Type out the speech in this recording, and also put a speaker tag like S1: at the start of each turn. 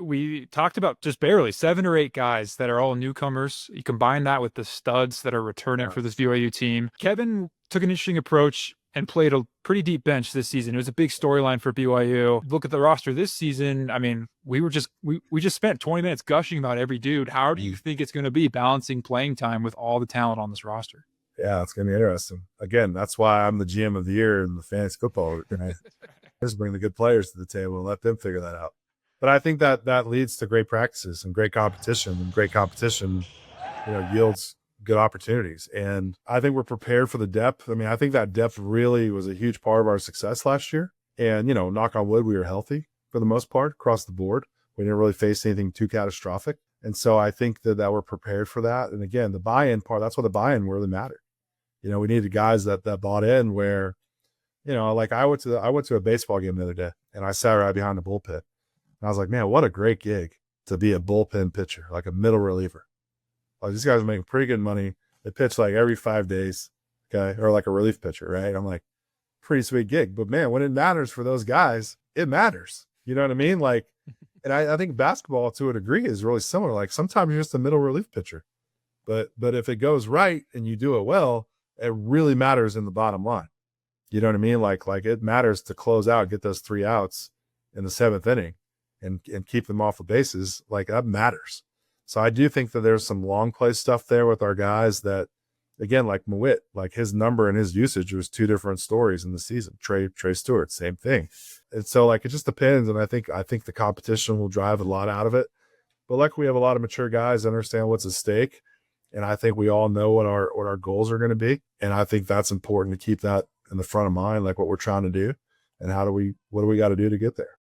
S1: We talked about just barely 7 or 8 guys that are all newcomers. You combine that with the studs that are returning
S2: Yeah.
S1: for this BYU team. Kevin took an interesting approach and played a pretty deep bench this season. It was a big storyline for BYU. Look at the roster this season. I mean, we just spent 20 minutes gushing about every dude. How do you think it's going to be balancing playing time with all the talent on this roster?
S2: Yeah, it's going to be interesting. Again, that's why I'm the GM of the year in the fantasy football. And I just bring the good players to the table and let them figure that out. But I think that that leads to great practices and great competition, and great competition, yields good opportunities. And I think we're prepared for the depth. I mean, I think that depth really was a huge part of our success last year. And, knock on wood, we were healthy for the most part across the board. We didn't really face anything too catastrophic. And so I think that we're prepared for that. And again, the buy-in part, that's what the buy-in really mattered. We needed guys that bought in where, like I went to a baseball game the other day and I sat right behind the bullpen. And I was like, man, what a great gig to be a bullpen pitcher, like a middle reliever. Like these guys are making pretty good money. They pitch like every 5 days, okay, or like a relief pitcher, right? I'm like, pretty sweet gig. But man, when it matters for those guys, it matters. You know what I mean? Like, and I think basketball to a degree is really similar. Like sometimes you're just a middle relief pitcher, but if it goes right and you do it well, it really matters in the bottom line. You know what I mean? Like it matters to close out, get those 3 outs in the 7th inning and keep them off the bases. Like that matters. So I do think that there's some long play stuff there with our guys that, again, like Mawit, like his number and his usage was 2 different stories in the season. Trey Stewart, same thing. And so like it just depends. And I think the competition will drive a lot out of it. But like we have a lot of mature guys that understand what's at stake. And I think we all know what our goals are going to be. And I think that's important to keep that in the front of mind, like what we're trying to do and what do we got to do to get there.